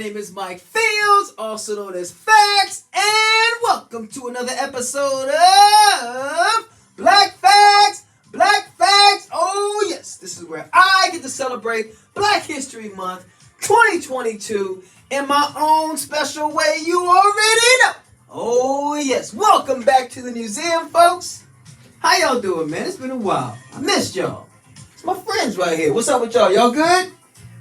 name is Mike Fields, also known as FAXY, and welcome to another episode of Black Facts, Black Facts. Oh yes, this is where I get to celebrate Black History Month 2022 in my own special way. You already know. Oh yes, welcome back to the museum, folks. How y'all doing, man? It's been a while. I missed y'all. It's my friends right here. What's up with y'all? Y'all good?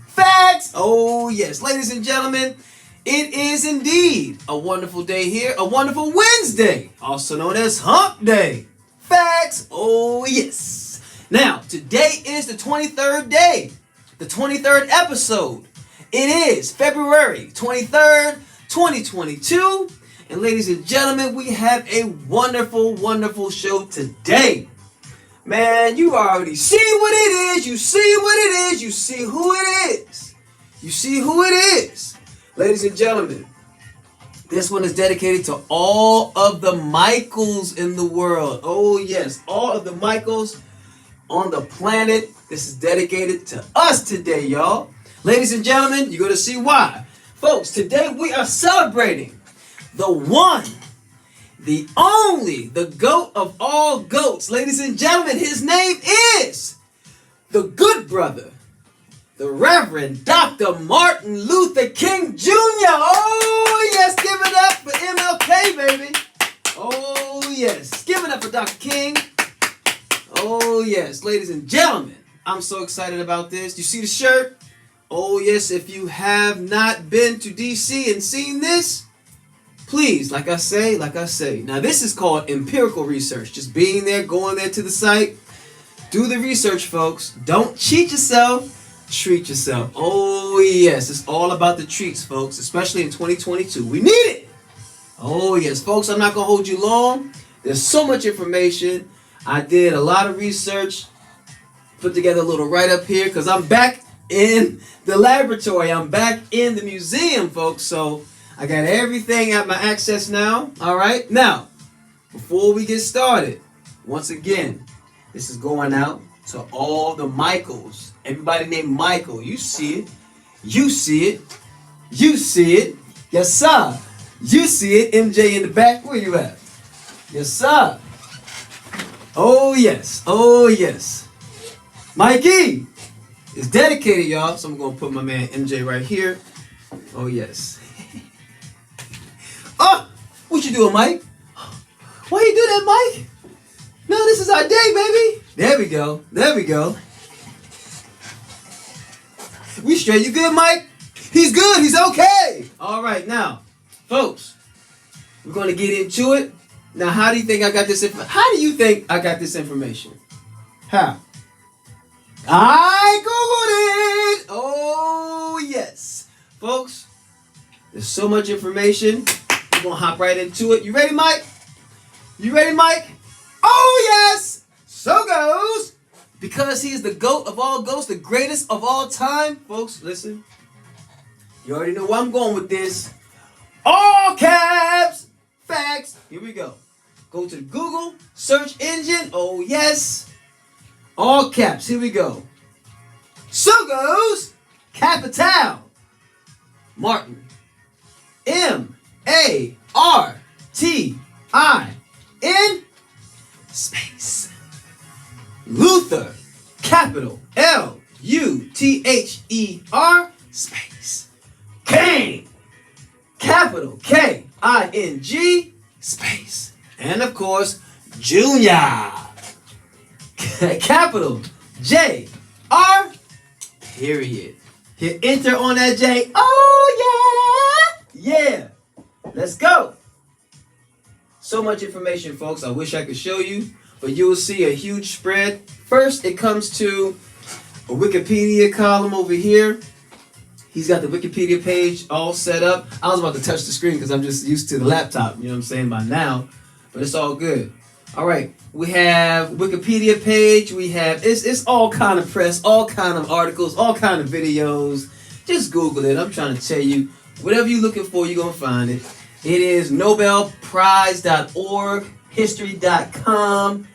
Facts! Oh yes, ladies and gentlemen, it is indeed a wonderful day here, a wonderful Wednesday, also known as Hump Day. Facts! Oh yes. Now, today is the 23rd day, the 23rd episode. It is February 23rd, 2022. And ladies and gentlemen, we have a wonderful, wonderful show today. Man, you already see what it is. You see what it is. You see who it is. You see who it is. Ladies and gentlemen, this one is dedicated to all of the Michaels in the world. Oh, yes. All of the Michaels on the planet. This is dedicated to us today, y'all. Ladies and gentlemen, you're going to see why. Folks, today we are celebrating the one, the only, the GOAT of all GOATs. Ladies and gentlemen, his name is the good brother, the Reverend Dr. Martin Luther King Jr. Oh, yes, give it up for MLK, baby. Oh, yes, give it up for Dr. King. Oh, yes, ladies and gentlemen, I'm so excited about this. You see the shirt? Oh, yes, if you have not been to D.C. and seen this, please, like I say. Now, this is called empirical research. Just being there, going there to the site. Do the research, folks. Don't cheat yourself. Treat yourself. Oh, yes. It's all about the treats, folks, especially in 2022. We need it. Oh, yes. Folks, I'm not going to hold you long. There's so much information. I did a lot of research. Put together a little write-up here because I'm back in the laboratory. I'm back in the museum, folks. So I got everything at my access now. All right. Now, before we get started, once again, this is going out to all the Michaels. Everybody named Michael. You see it. You see it. You see it. Yes, sir. You see it. MJ in the back. Where you at? Yes, sir. Oh, yes. Oh, yes. Mikey is dedicated, y'all. So I'm going to put my man MJ right here. Oh, yes. Oh, what you doing, Mike? Why you do that, Mike? No, this is our day, baby. There we go. There we go. We straight. You good, Mike? He's good. He's okay. All right, now, folks, we're going to get into it. Now, how do you think I got this information? How do you think I got this information? How? I Googled it. Oh, yes. Folks, there's so much information. We're going to hop right into it. You ready, Mike? You ready, Mike? Oh, yes. So goes. Because he is the GOAT of all GOATs, the greatest of all time. Folks, listen. You already know where I'm going with this. All caps. Facts. Here we go. Go to the Google search engine. Oh, yes. All caps. Here we go. So goes Capital Martin. M-A-R-T-I-N space. Luther, capital L-U-T-H-E-R space. King, capital K-I-N-G space. And of course, Junior, capital J-R period. Hit enter on that J. Oh, yeah. Yeah. Let's go. So much information, folks. I wish I could show you, but you will see a huge spread. First, it comes to a Wikipedia column over here. He's got the Wikipedia page all set up. I was about to touch the screen because I'm just used to the laptop, you know what I'm saying, by now. But it's all good. All right. We have Wikipedia page. We have, it's all kind of press, all kind of articles, all kind of videos. Just Google it. I'm trying to tell you, whatever you're looking for, you're going to find it. It is nobelprize.org, history.com.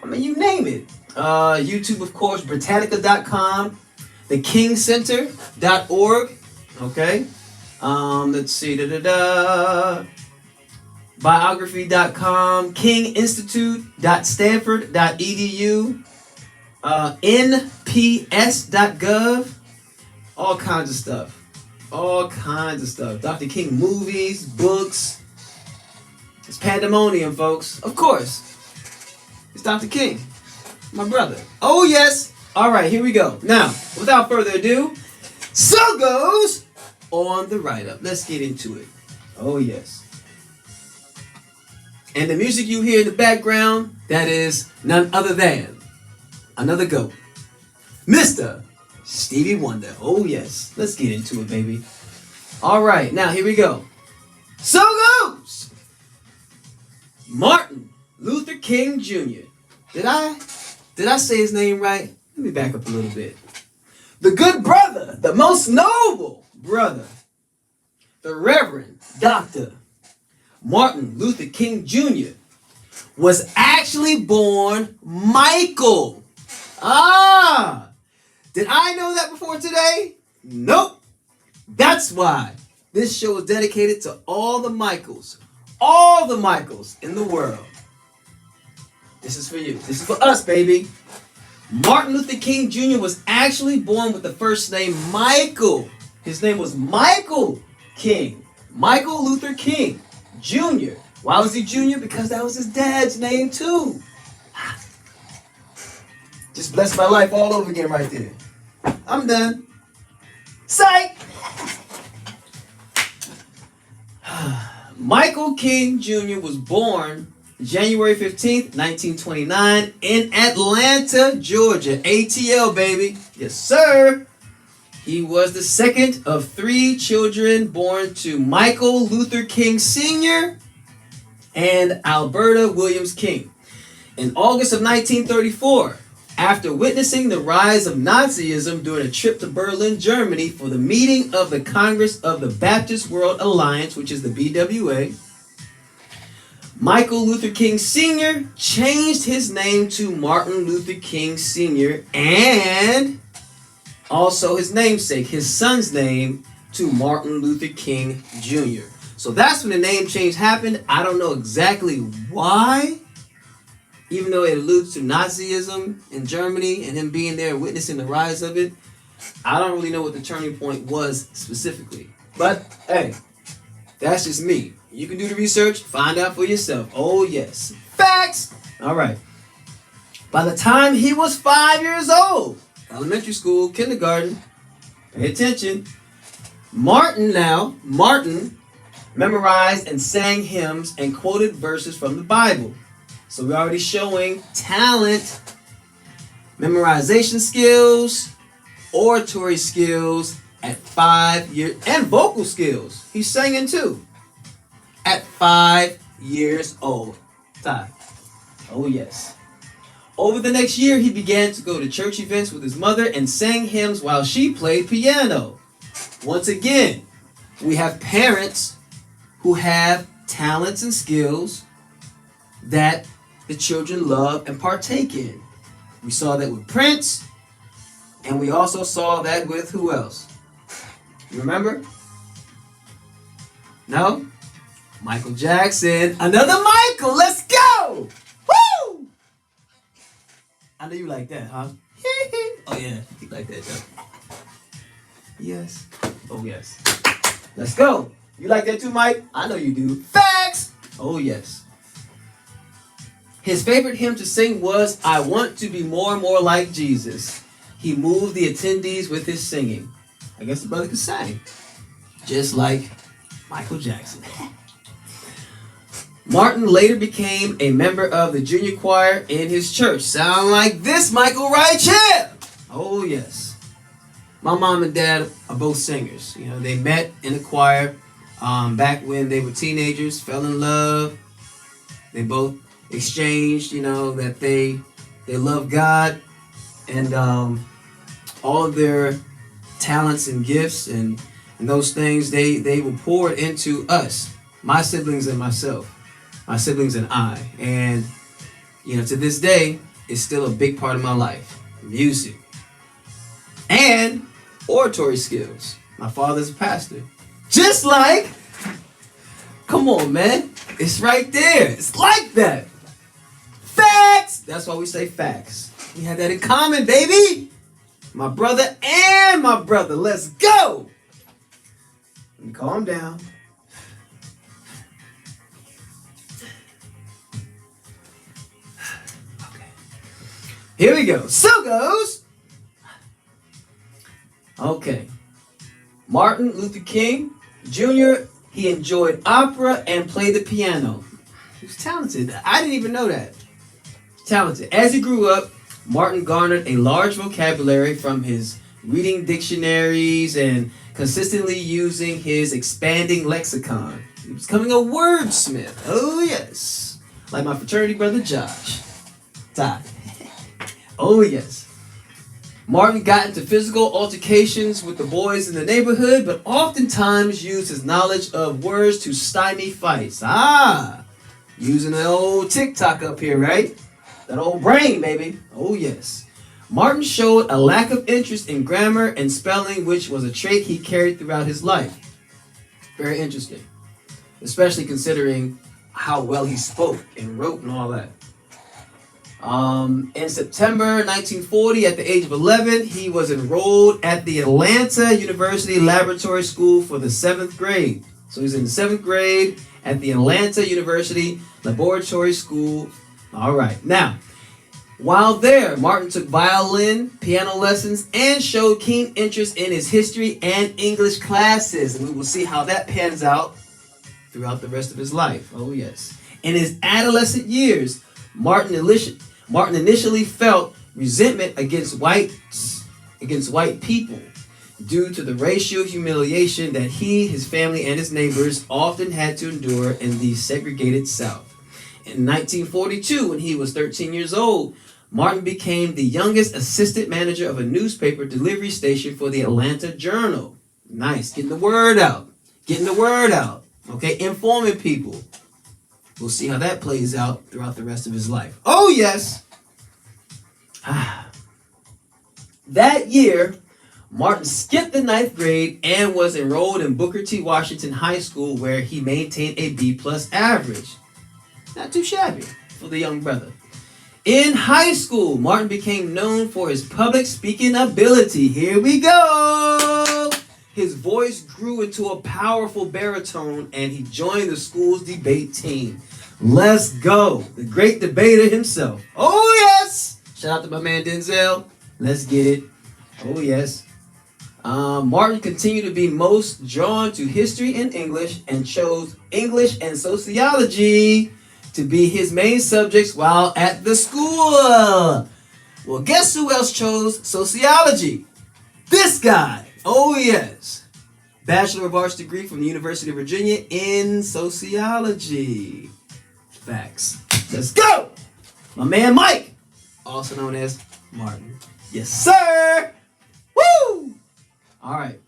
I mean, you name it. YouTube, of course, Britannica.com, thekingcenter.org, okay? Let's see. Biography.com, kinginstitute.stanford.edu, nps.gov, all kinds of stuff. All kinds of stuff. Dr. King movies, books. It's pandemonium, folks. Of course. It's Dr. King, my brother. Oh, yes. All right, here we go. Now, without further ado, so goes on the write-up. Let's get into it. Oh, yes. And the music you hear in the background, that is none other than another GOAT, Mr. Stevie Wonder. Oh, yes. Let's get into it, baby. All right, now here we go. So goes Martin Luther King Jr. Did I say his name right? Let me back up a little bit. The good brother, the most noble brother, the Reverend Dr. Martin Luther King Jr. was actually born Michael. Did I know that before today? Nope. That's why this show is dedicated to all the Michaels in the world. This is for you. This is for us, baby. Martin Luther King Jr. was actually born with the first name Michael. His name was Michael King. Michael Luther King Jr. Why was he Junior? Because that was his dad's name too. Just blessed my life all over again right there. I'm done. Psych! Michael King Jr. was born January 15th, 1929 in Atlanta, Georgia. ATL, baby. Yes, sir. He was the second of 3 children born to Michael Luther King Sr. and Alberta Williams King. In August of 1934, after witnessing the rise of Nazism during a trip to Berlin, Germany for the meeting of the Congress of the Baptist World Alliance, which is the BWA, Michael Luther King Sr. changed his name to Martin Luther King Sr. and also his namesake, his son's name, to Martin Luther King Jr. So that's when the name change happened. I don't know exactly why, even though it alludes to Nazism in Germany and him being there and witnessing the rise of it. I don't really know what the turning point was specifically. But, hey, that's just me. You can do the research, find out for yourself. Oh, yes. Facts! All right. By the time he was 5 years old, elementary school, kindergarten, pay attention, Martin memorized and sang hymns and quoted verses from the Bible. So we're already showing talent, memorization skills, oratory skills at 5 years, and vocal skills. He's singing too. At 5 years old. Time. Oh, yes. Over the next year, he began to go to church events with his mother and sang hymns while she played piano. Once again, we have parents who have talents and skills that the children love and partake in. We saw that with Prince, and we also saw that with who else? You remember? No? Michael Jackson. Another Michael. Let's go! Woo! I know you like that, huh? Oh, yeah. You like that, though. Yes. Oh, yes. Let's go. You like that too, Mike? I know you do. Facts! Oh, yes. His favorite hymn to sing was, I Want to Be More and More Like Jesus. He moved the attendees with his singing. I guess the brother could sing. Just like Michael Jackson. Martin later became a member of the junior choir in his church. Sound like this, Michael, right here. Oh, yes. My mom and dad are both singers. You know, they met in the choir back when they were teenagers, fell in love. They both exchanged, you know, that they love God and all of their talents and gifts and those things they were poured into us, my siblings and myself, my siblings and I. And, you know, to this day, it's still a big part of my life. Music and oratory skills. My father's a pastor. Just like, come on, man. It's right there. It's like that. Facts. That's why we say facts. We have that in common, baby. My brother and my brother. Let's go. Let me calm down. Okay. Here we go. So goes. Okay. Martin Luther King Jr., he enjoyed opera and played the piano. He was talented. I didn't even know that. Talented. As he grew up, Martin garnered a large vocabulary from his reading dictionaries and consistently using his expanding lexicon. He was becoming a wordsmith. Oh, yes. Like my fraternity brother Josh. Todd. Oh, yes. Martin got into physical altercations with the boys in the neighborhood, but oftentimes used his knowledge of words to stymie fights. Using the old TikTok up here, right? That old brain, baby. Oh, yes. Martin showed a lack of interest in grammar and spelling, which was a trait he carried throughout his life. Very interesting. Especially considering how well he spoke and wrote and all that. In September 1940, at the age of 11, he was enrolled at the Atlanta University Laboratory School for the 7th grade. So he's in the 7th grade at the Atlanta University Laboratory School. All right. Now, while there, Martin took violin, piano lessons, and showed keen interest in his history and English classes. And we will see how that pans out throughout the rest of his life. Oh, yes. In his adolescent years, Martin initially felt resentment against white people due to the racial humiliation that he, his family, and his neighbors often had to endure in the segregated South. In 1942, when he was 13 years old, Martin became the youngest assistant manager of a newspaper delivery station for the Atlanta Journal. Nice, getting the word out. Okay, informing people. We'll see how that plays out throughout the rest of his life. Oh, yes. That year, Martin skipped the 9th grade and was enrolled in Booker T. Washington High School, where he maintained a B+ average. Not too shabby for the young brother. In high school, Martin became known for his public speaking ability. Here we go. His voice grew into a powerful baritone, and he joined the school's debate team. Let's go. The great debater himself. Oh, yes. Shout out to my man Denzel. Let's get it. Oh, yes. Martin continued to be most drawn to history and English, and chose English and sociology to be his main subjects while at the school. Well, guess who else chose sociology? This guy. Oh, yes. Bachelor of Arts degree from the University of Virginia in sociology. Facts. Let's go. My man Mike, also known as Martin. Yes, sir. Woo! All right.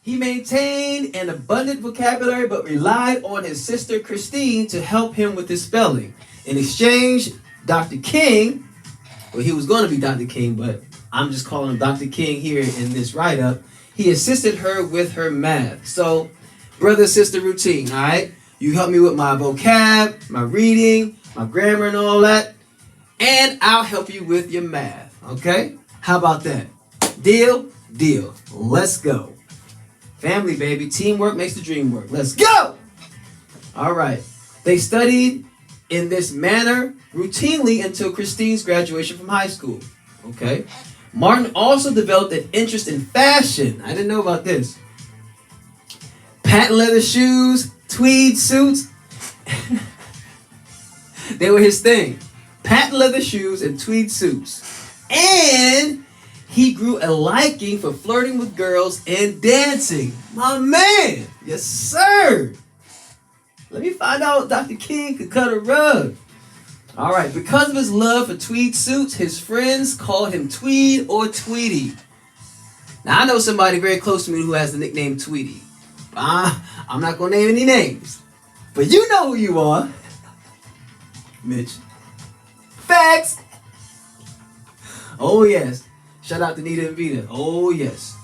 He maintained an abundant vocabulary, but relied on his sister Christine to help him with his spelling. In exchange, Dr. King, well, he was going to be Dr. King, but I'm just calling him Dr. King here in this write-up. He assisted her with her math. So, brother-sister routine, all right? You help me with my vocab, my reading, my grammar, and all that, and I'll help you with your math, okay? How about that? Deal? Deal. Let's go. Family, baby. Teamwork makes the dream work. Let's go! All right. They studied in this manner routinely until Christine's graduation from high school. Okay. Martin also developed an interest in fashion. I didn't know about this. Patent leather shoes, tweed suits. They were his thing. Patent leather shoes and tweed suits. And he grew a liking for flirting with girls and dancing. My man. Yes, sir. Let me find out if Dr. King could cut a rug. All right. Because of his love for tweed suits, his friends called him Tweed or Tweety. Now, I know somebody very close to me who has the nickname Tweety. I'm not going to name any names. But you know who you are. Mitch. Facts. Oh, yes. Shout out to Nita and Vita. Oh, yes.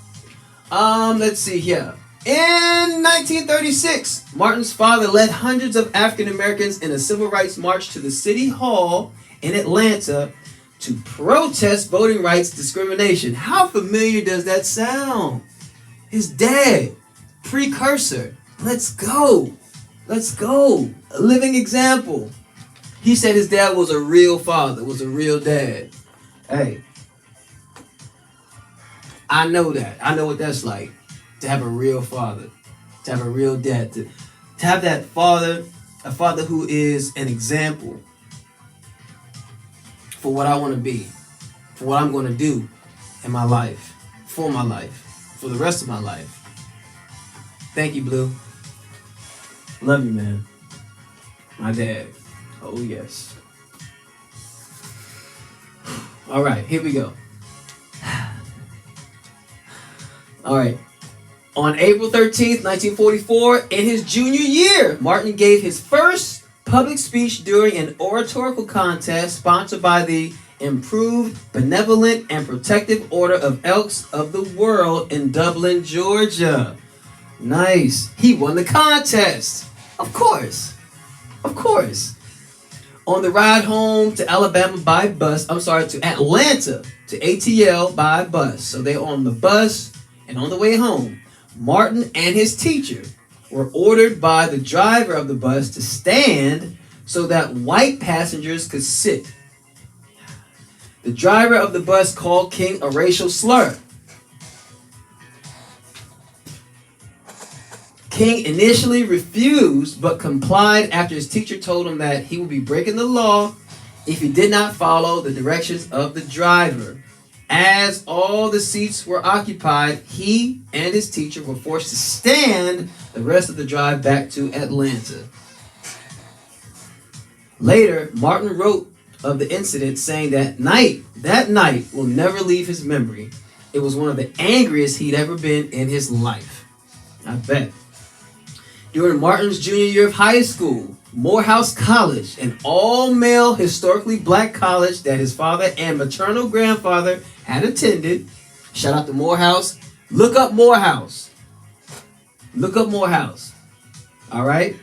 Let's see here. In 1936, Martin's father led hundreds of African Americans in a civil rights march to the City Hall in Atlanta to protest voting rights discrimination. How familiar does that sound? His dad, precursor. Let's go. Let's go. A living example. He said his dad was a real father, was a real dad. Hey, I know that. I know what that's like, to have a real father, to have a real dad, to have that father, a father who is an example for what I want to be, for what I'm going to do in my life, for the rest of my life. Thank you, Blue. Love you, man. My dad. Oh, yes. All right, here we go. All right. On April 13th, 1944, in his junior year, Martin gave his first public speech during an oratorical contest sponsored by the Improved Benevolent and Protective Order of Elks of the World in Dublin, Georgia. Nice. He won the contest. Of course. Of course. On the ride home to Atlanta by bus, to ATL by bus. So they're on the bus and on the way home, Martin and his teacher were ordered by the driver of the bus to stand so that white passengers could sit. The driver of the bus called King a racial slur. King initially refused but complied after his teacher told him that he would be breaking the law if he did not follow the directions of the driver. As all the seats were occupied, he and his teacher were forced to stand the rest of the drive back to Atlanta. Later, Martin wrote of the incident saying that night will never leave his memory. It was one of the angriest he'd ever been in his life. I bet. During Martin's junior year of high school, Morehouse College, an all-male, historically black college that his father and maternal grandfather had attended. Shout out to Morehouse. Look up Morehouse. Look up Morehouse. All right?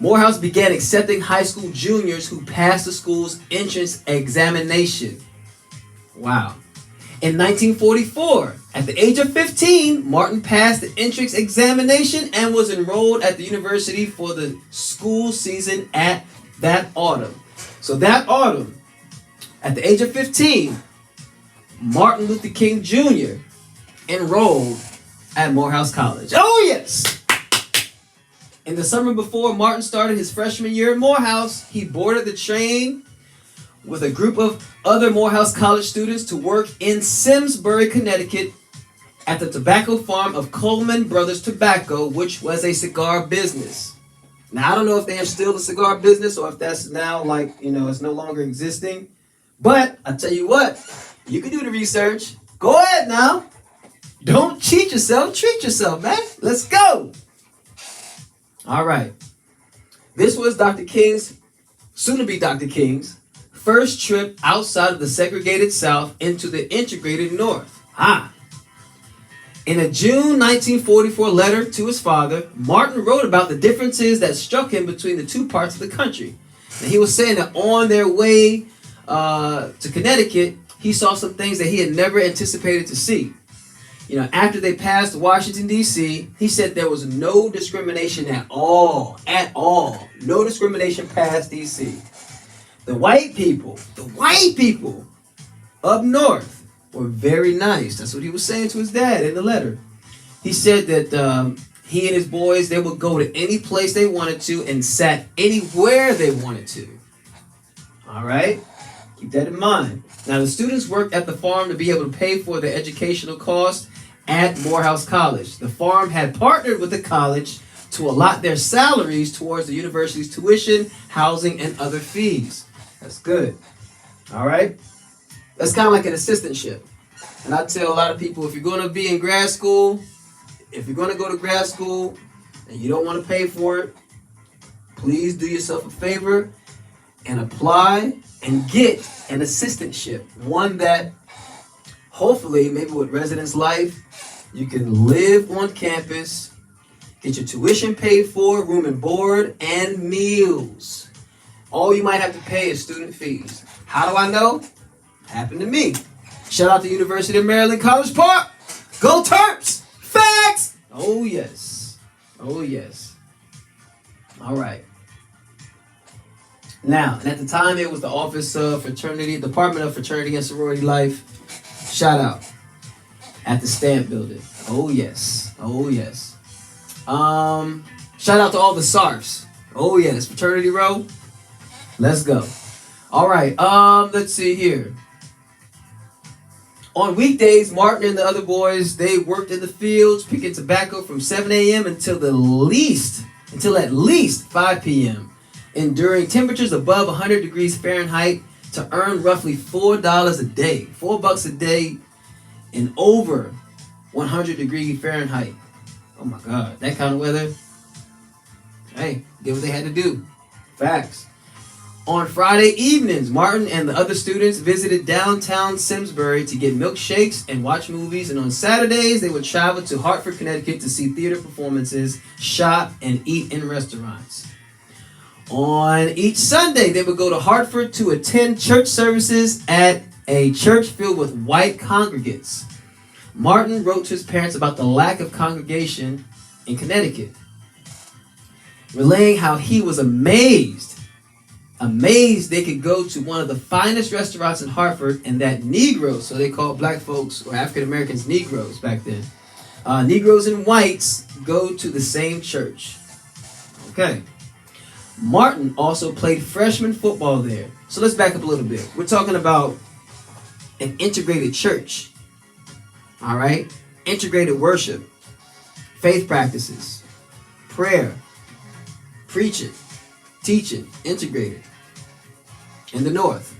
Morehouse began accepting high school juniors who passed the school's entrance examination. Wow. In 1944, at the age of 15, Martin passed the entrance examination and was enrolled at the university for the school season at that autumn. So that autumn, at the age of 15, Martin Luther King Jr. enrolled at Morehouse College. Oh, yes! In the summer before Martin started his freshman year at Morehouse, he boarded the train with a group of other Morehouse College students to work in Simsbury, Connecticut at the tobacco farm of Coleman Brothers Tobacco, which was a cigar business. Now, I don't know if they are still a cigar business or if that's now it's no longer existing. But I tell you what, you can do the research. Go ahead now. Don't cheat yourself. Treat yourself, man. Let's go. All right. This was Dr. King's, soon to be Dr. King's, first trip outside of the segregated South into the integrated North. In a June 1944 letter to his father, Martin wrote about the differences that struck him between the two parts of the country. And he was saying that on their way to Connecticut, he saw some things that he had never anticipated to see. After they passed Washington, D.C., he said there was no discrimination at all. No discrimination past D.C. The white people up north were very nice. That's what he was saying to his dad in the letter. He said that he and his boys, they would go to any place they wanted to and sat anywhere they wanted to. All right? Keep that in mind. Now, the students worked at the farm to be able to pay for their educational costs at Morehouse College. The farm had partnered with the college to allot their salaries towards the university's tuition, housing, and other fees. That's good. All right? That's kind of like an assistantship. And I tell a lot of people, if you're going to be in grad school, if you're going to go to grad school and you don't want to pay for it, please do yourself a favor and apply and get an assistantship. One that hopefully, maybe with residence life, you can live on campus Get your tuition paid for, room and board, and meals. All you might have to pay is student fees. How do I know? Happened to me. Shout out to University of Maryland, College Park. Go Terps! Facts! Oh, yes. Oh, yes. All right. Now, and at the time, it was the Office of Fraternity, Department of Fraternity and Sorority Life. Shout out. At the Stamp Building. Oh, yes. Oh, yes. Shout out to all the SARFs. Oh, yes. Fraternity Row. Let's go. All right. Let's see here. On weekdays, Martin and the other boys, they worked in the fields, picking tobacco from 7 a.m. until at least 5 p.m. enduring temperatures above 100 degrees Fahrenheit to earn roughly $4 a day. $4 a day in over 100 degrees Fahrenheit. Oh my God, that kind of weather. Hey, did what they had to do. Facts. On Friday evenings, Martin and the other students visited downtown Simsbury to get milkshakes and watch movies. And on Saturdays, they would travel to Hartford, Connecticut to see theater performances, shop, and eat in restaurants. On each Sunday, they would go to Hartford to attend church services at a church filled with white congregants. Martin wrote to his parents about the lack of congregation in Connecticut, relaying how he was amazed they could go to one of the finest restaurants in Hartford and that Negroes, so they called black folks or African Americans Negroes back then, Negroes and whites go to the same church. Okay. Martin also played freshman football there. So let's back up a little bit. We're talking about an integrated church. All right? Integrated worship, faith practices, prayer, preaching, teaching, integrated in the North.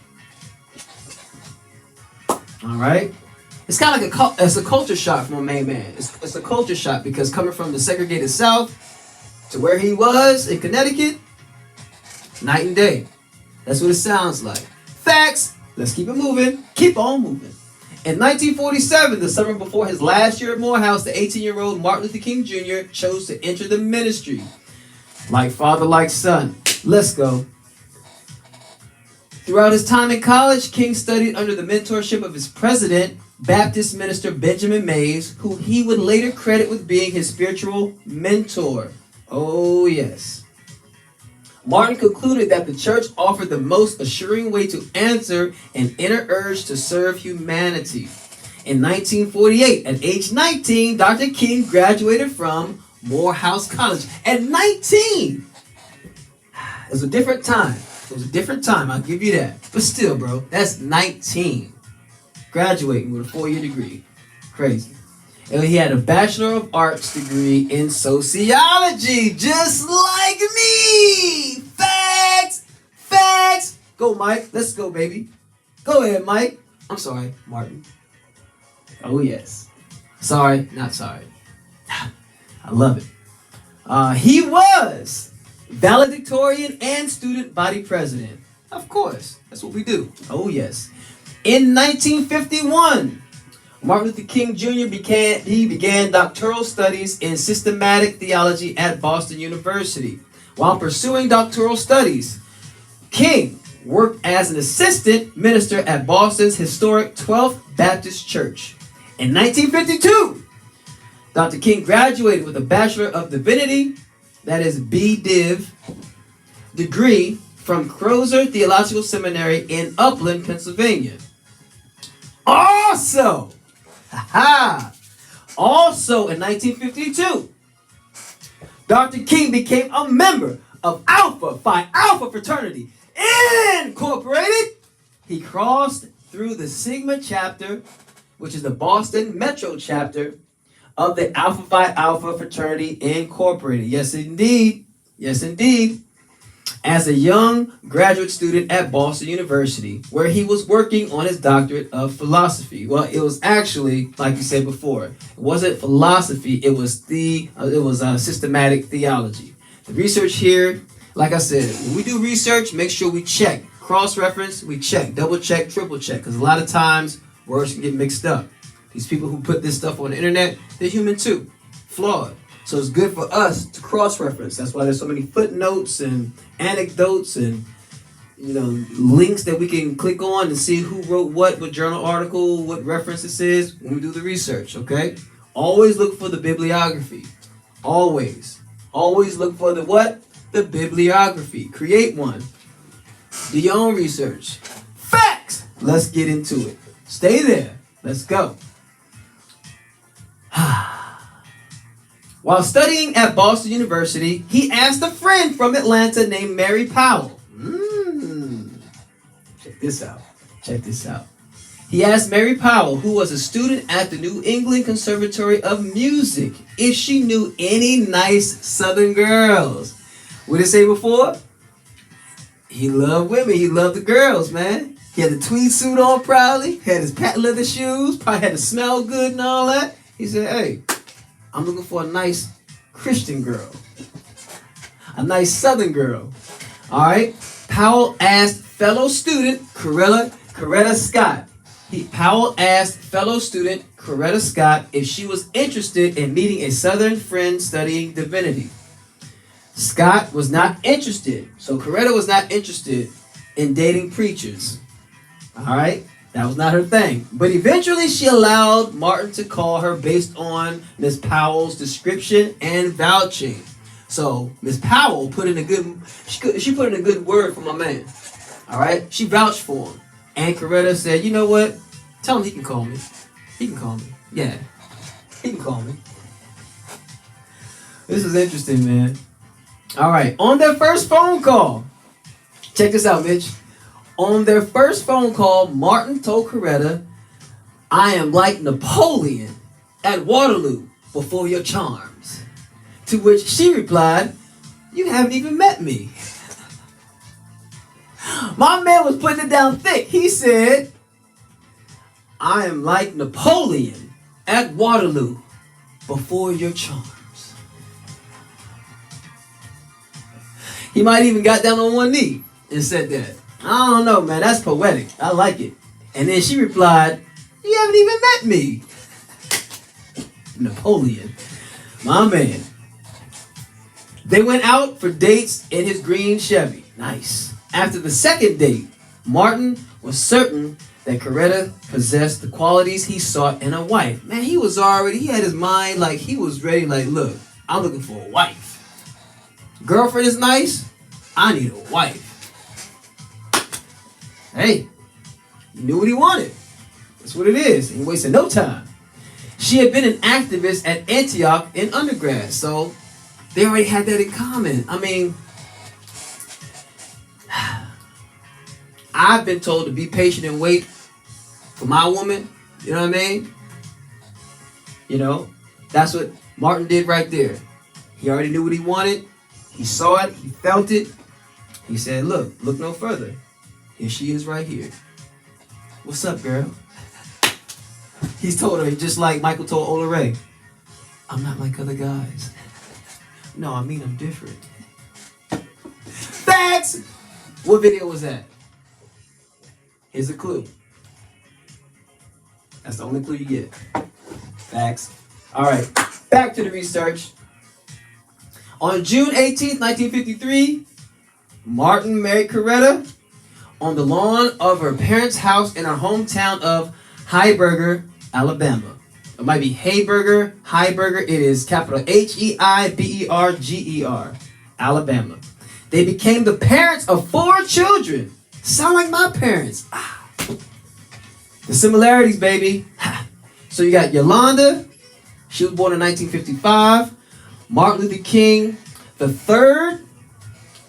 All right? It's kind of like it's a culture shock from a main man. It's a culture shock because coming from the segregated South to where he was in Connecticut, night and day. That's what it sounds like. Facts. Let's keep it moving. Keep on moving. In 1947, the summer before his last year at Morehouse, the 18-year-old Martin Luther King Jr. chose to enter the ministry. Like father, like son. Let's go. Throughout his time in college, King studied under the mentorship of his president, Baptist minister Benjamin Mays, who he would later credit with being his spiritual mentor. Oh, yes. Martin concluded that the church offered the most assuring way to answer an inner urge to serve humanity. In 1948, at age 19, Dr. King graduated from Morehouse College. At 19! It was a different time. It was a different time, I'll give you that. But still, bro, that's 19. Graduating with a 4-year degree. Crazy. And he had a Bachelor of Arts degree in sociology, just like me. Facts! Facts! Go, Mike. Let's go, baby. Go ahead, Mike. I'm sorry, Martin. Oh, yes. Sorry, not sorry. I love it. He was valedictorian and student body president. Of course. That's what we do. Oh, yes. In 1951, Martin Luther King Jr. began doctoral studies in systematic theology at Boston University. While pursuing doctoral studies, King worked as an assistant minister at Boston's historic 12th Baptist Church. In 1952, Dr. King graduated with a Bachelor of Divinity, that is B.Div, degree from Crozer Theological Seminary in Upland, Pennsylvania. Also in 1952, Dr. King became a member of Alpha Phi Alpha Fraternity Incorporated. He crossed through the Sigma chapter, which is the Boston Metro chapter of the Alpha Phi Alpha Fraternity Incorporated. Yes, indeed. Yes, indeed. As a young graduate student at Boston University, where he was working on his doctorate of philosophy. Well, it was actually, like you said before, it wasn't philosophy, it was systematic theology. The research here, like I said, when we do research, make sure we check. Cross-reference, we check. Double check, triple check, because a lot of times words can get mixed up. These people who put this stuff on the internet, they're human too. Flawed. So it's good for us to cross-reference. That's why there's so many footnotes and anecdotes and links that we can click on and see who wrote what journal article, what reference this is when we do the research, okay? Always look for the bibliography. Always. Always look for the what? The bibliography. Create one. Do your own research. Facts! Let's get into it. Stay there. Let's go. While studying at Boston University, he asked a friend from Atlanta named Mary Powell. Check this out. He asked Mary Powell, who was a student at the New England Conservatory of Music, if she knew any nice Southern girls. What did it say before? He loved women. He loved the girls, man. He had the tweed suit on proudly, had his patent leather shoes, probably had to smell good and all that. He said, hey, I'm looking for a nice Christian girl. A nice Southern girl. All right? Powell asked fellow student Coretta Scott. Powell asked fellow student Coretta Scott if she was interested in meeting a Southern friend studying divinity. Scott was not interested. So Coretta was not interested in dating preachers. All right? That was not her thing. But eventually she allowed Martin to call her based on Miss Powell's description and vouching. So Miss Powell put in a good, she put in a good word for my man. All right? She vouched for him. And Coretta said, you know what? Tell him he can call me. He can call me. Yeah. He can call me. This is interesting, man. All right. On their first phone call. Check this out, Mitch. On their first phone call, Martin told Coretta, I am like Napoleon at Waterloo before your charms. To which she replied, you haven't even met me. My man was putting it down thick. He said, I am like Napoleon at Waterloo before your charms. He might even got down on one knee and said that. I don't know, man. That's poetic. I like it. And then she replied, you haven't even met me. Napoleon. My man. They went out for dates in his green Chevy. Nice. After the second date, Martin was certain that Coretta possessed the qualities he sought in a wife. Man, he had his mind like he was ready, like, look, I'm looking for a wife. Girlfriend is nice. I need a wife. Hey, he knew what he wanted. That's what it is. He wasted no time. She had been an activist at Antioch in undergrad, so they already had that in common. I mean, I've been told to be patient and wait for my woman. You know what I mean? You know, that's what Martin did right there. He already knew what he wanted. He saw it. He felt it. He said, look no further. Here she is right here. What's up, girl? He's told her, just like Michael told Ola Ray, I'm not like other guys. No, I mean I'm different. Facts! What video was that? Here's a clue. That's the only clue you get. Facts. All right, back to the research. On June 18th, 1953, Martin married Coretta on the lawn of her parents' house in her hometown of Heiberger, Alabama. It might be Heiberger. It is capital Heiberger, Alabama. They became the parents of 4 children. Sound like my parents. The similarities, baby. So you got Yolanda. She was born in 1955. Martin Luther King III,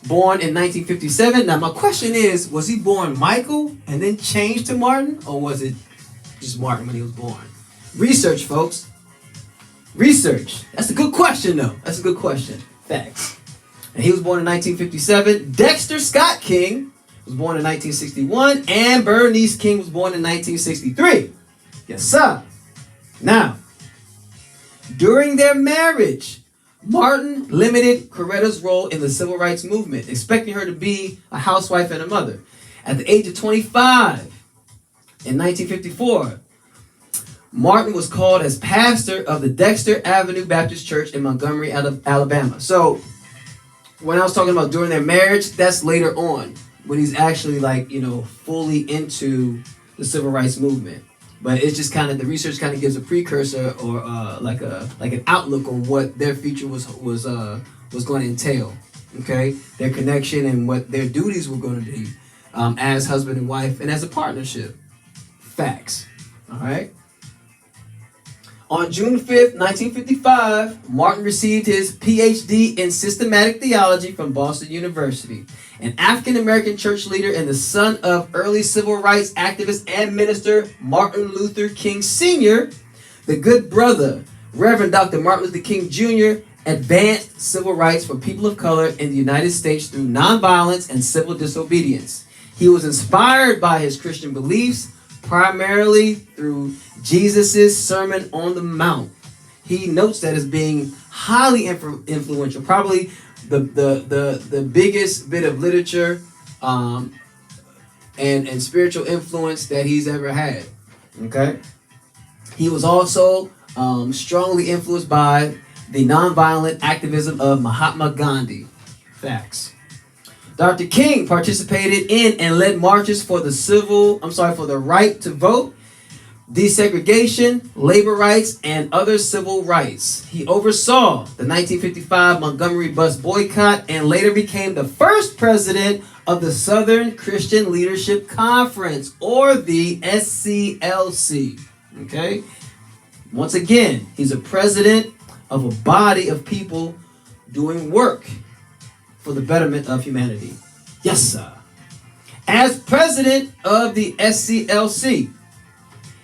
born in 1957. Now, my question is, was he born Michael and then changed to Martin? Or was it just Martin when he was born? Research, folks. Research. That's a good question, though. That's a good question. Facts. And he was born in 1957. Dexter Scott King was born in 1961. And Bernice King was born in 1963. Yes, sir. Now, during their marriage, Martin limited Coretta's role in the civil rights movement, expecting her to be a housewife and a mother. At the age of 25, in 1954, Martin was called as pastor of the Dexter Avenue Baptist Church in Montgomery, Alabama. So when I was talking about during their marriage, that's later on when he's actually fully into the civil rights movement. But it's just kind of, the research kind of gives a precursor or like an outlook on what their future was going to entail. Okay, their connection and what their duties were going to be as husband and wife and as a partnership. Facts. All right. On June 5th, 1955, Martin received his PhD in systematic theology from Boston University. An African-American church leader and the son of early civil rights activist and minister Martin Luther King Sr., the good brother, Reverend Dr. Martin Luther King Jr., advanced civil rights for people of color in the United States through nonviolence and civil disobedience. He was inspired by his Christian beliefs, primarily through Jesus' Sermon on the Mount. He notes that as being highly influential, probably the biggest bit of literature and spiritual influence that he's ever had. Okay, he was also strongly influenced by the nonviolent activism of Mahatma Gandhi. Facts. Dr. King participated in and led marches for the right to vote, desegregation, labor rights, and other civil rights. He oversaw the 1955 Montgomery bus boycott and later became the first president of the Southern Christian Leadership Conference, or the SCLC. Okay? Once again, he's a president of a body of people doing work for the betterment of humanity. Yes, sir. As president of the SCLC,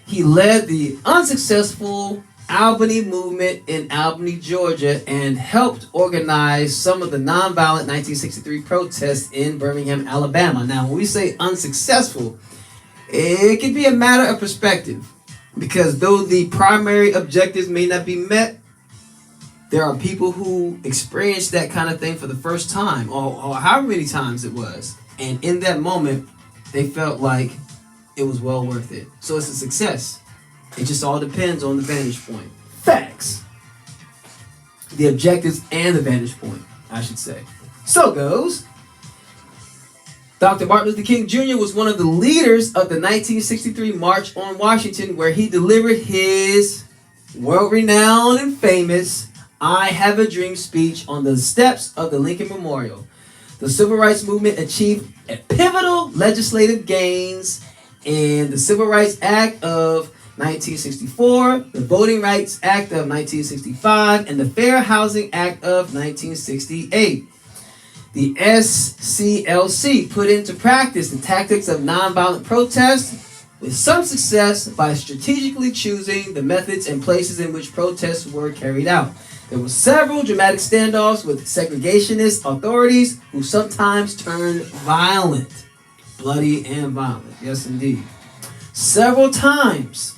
he led the unsuccessful Albany movement in Albany, Georgia, and helped organize some of the nonviolent 1963 protests in Birmingham, Alabama. Now, when we say unsuccessful, it can be a matter of perspective, because though the primary objectives may not be met, there are people who experienced that kind of thing for the first time, or however many times it was. And in that moment, they felt like it was well worth it. So it's a success. It just all depends on the vantage point. Facts. The objectives and the vantage point, I should say. So goes. Dr. Martin Luther King Jr. was one of the leaders of the 1963 March on Washington, where he delivered his world-renowned and famous I Have a Dream speech on the steps of the Lincoln Memorial. The civil rights movement achieved pivotal legislative gains in the Civil Rights Act of 1964, the Voting Rights Act of 1965, and the Fair Housing Act of 1968. The SCLC put into practice the tactics of nonviolent protest with some success by strategically choosing the methods and places in which protests were carried out. There were several dramatic standoffs with segregationist authorities who sometimes turned violent. Bloody and violent. Yes, indeed. Several times,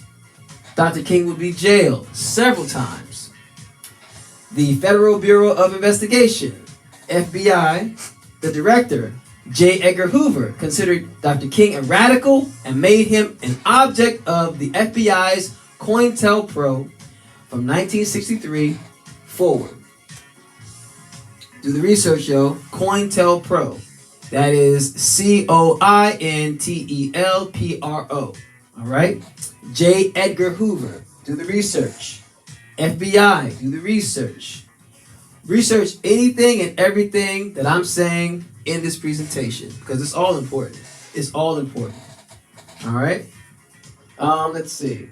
Dr. King would be jailed. Several times. The Federal Bureau of Investigation, FBI, the director, J. Edgar Hoover, considered Dr. King a radical and made him an object of the FBI's COINTELPRO from 1963 forward. Do the research, yo. COINTELPRO. That is COINTELPRO. All right? J. Edgar Hoover. Do the research. FBI. Do the research. Research anything and everything that I'm saying in this presentation, because it's all important. It's all important. All right? Let's see.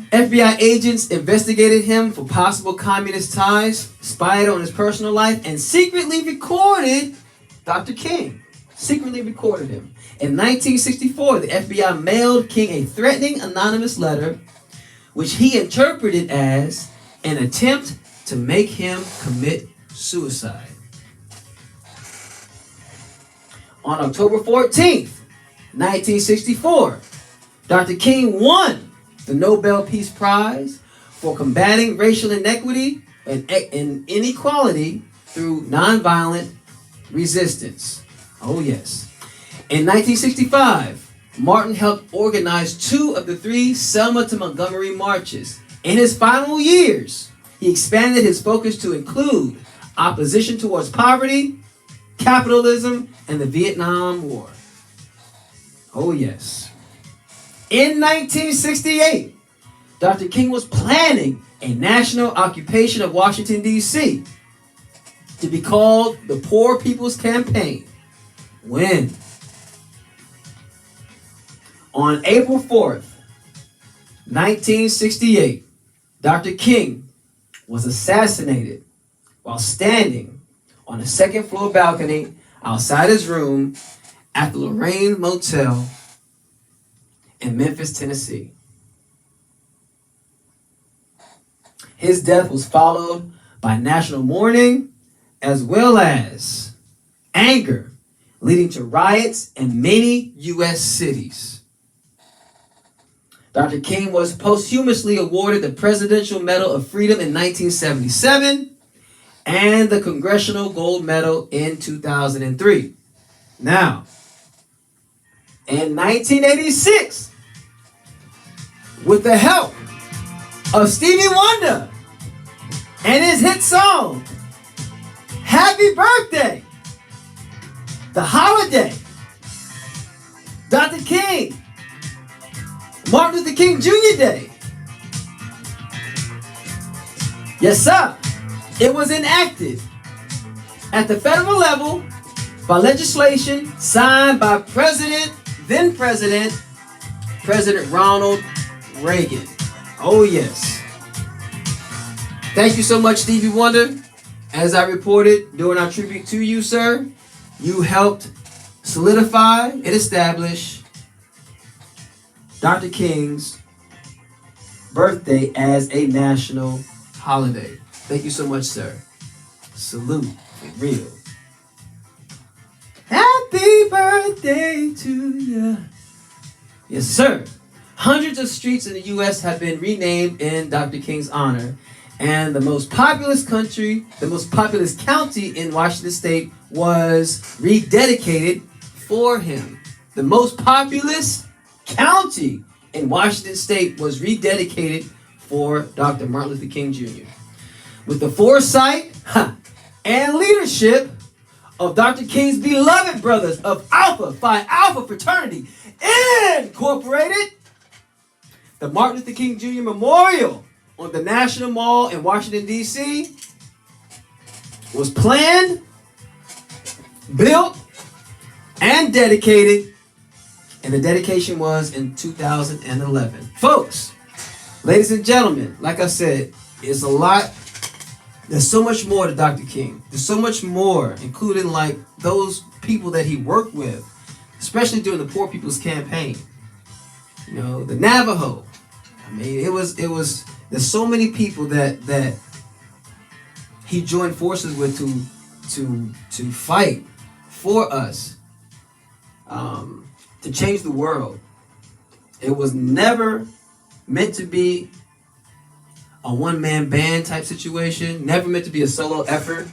FBI agents investigated him for possible communist ties, spied on his personal life, and secretly recorded Dr. King. Secretly recorded him. In 1964, the FBI mailed King a threatening anonymous letter, which he interpreted as an attempt to make him commit suicide. On October 14th, 1964, Dr. King won the Nobel Peace Prize for combating racial inequity and inequality through nonviolent resistance. Oh yes. In 1965, Martin helped organize 2 of the 3 Selma to Montgomery marches. In his final years, he expanded his focus to include opposition towards poverty, capitalism, and the Vietnam War. Oh yes. In 1968, Dr. King was planning a national occupation of Washington, D.C. to be called the Poor People's Campaign. When? On April 4th, 1968, Dr. King was assassinated while standing on the second-floor balcony outside his room at the Lorraine Motel in Memphis, Tennessee. His death was followed by national mourning as well as anger, leading to riots in many U.S. cities. Dr. King was posthumously awarded the Presidential Medal of Freedom in 1977 and the Congressional Gold Medal in 2003. Now, in 1986, with the help of Stevie Wonder and his hit song, Happy Birthday, the holiday, Dr. King, Martin Luther King Jr. Day. Yes, sir. It was enacted at the federal level by legislation signed by then President Ronald Reagan. Oh, yes. Thank you so much, Stevie Wonder. As I reported during our tribute to you, sir, you helped solidify and establish Dr. King's birthday as a national holiday. Thank you so much, sir. Salute, for real. Happy birthday to you. Yes, sir. Hundreds of streets in the U.S. have been renamed in Dr. King's honor. And the most populous county in Washington State was rededicated for him. The most populous county in Washington State was rededicated for Dr. Martin Luther King Jr. With the foresight and leadership of Dr. King's beloved brothers of Alpha Phi Alpha Fraternity Incorporated, the Martin Luther King Jr. Memorial on the National Mall in Washington, D.C. was planned, built, and dedicated, and the dedication was in 2011. Folks, ladies and gentlemen, like I said, it's a lot. There's so much more to Dr. King. There's so much more, including like those people that he worked with, especially during the Poor People's Campaign. You know, the Navajo. I mean, it was. There's so many people that he joined forces with to fight for us, to change the world. It was never meant to be a one-man band type situation, never meant to be a solo effort,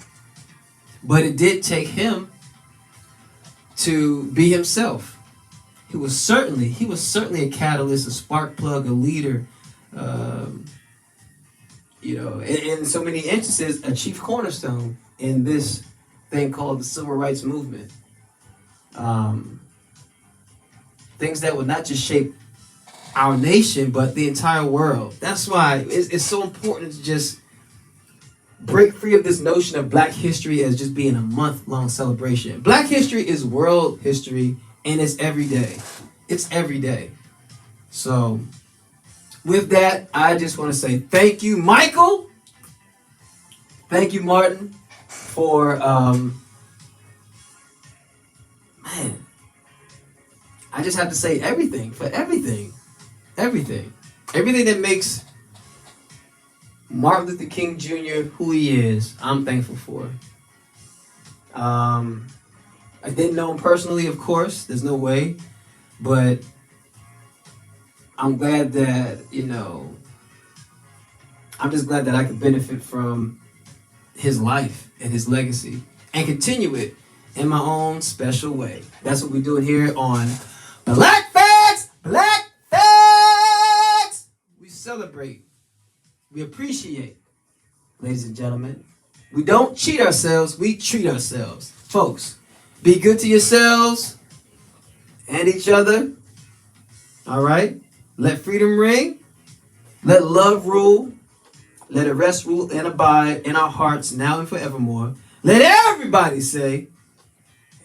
but it did take him to be himself. He was certainly a catalyst, a spark plug, a leader, in so many instances, a chief cornerstone in this thing called the Civil Rights Movement. Things that would not just shape our nation, but the entire world. That's why it's so important to just break free of this notion of Black history as just being a month-long celebration. Black history is world history, and it's every day. It's every day. So, with that, I just want to say thank you, Michael. Thank you, Martin, for, I just have to say everything, for everything. Everything that makes Martin Luther King Jr. who he is, I'm thankful for. I didn't know him personally, of course. There's no way. But I'm glad that, I'm just glad that I could benefit from his life and his legacy and continue it in my own special way. That's what we're doing here on Black Facts, Black Facts. We celebrate. We appreciate, ladies and gentlemen. We don't cheat ourselves. We treat ourselves. Folks, be good to yourselves and each other. All right? Let freedom ring. Let love rule. Let it rest, rule, and abide in our hearts now and forevermore. Let everybody say,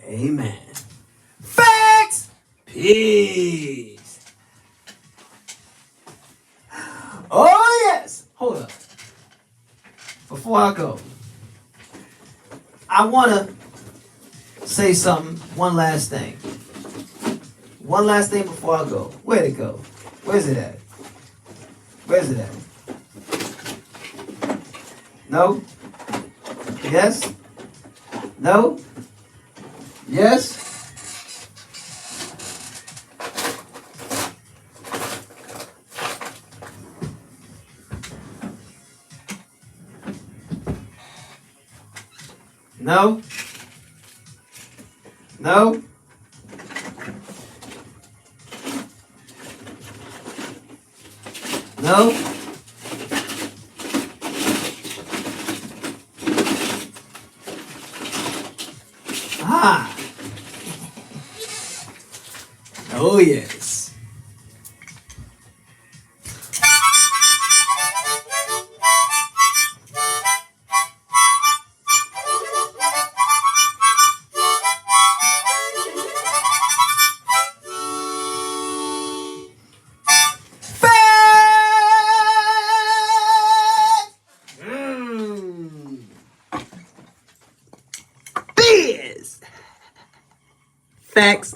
amen. Facts. Peace. Oh, yes. Hold up. Before I go, I want to say something. One last thing. One last thing before I go. Where'd it go? Where's it at? Where's it at? No? Yes? No? Yes? No? No? No? Ah! Oh, yes. Facts.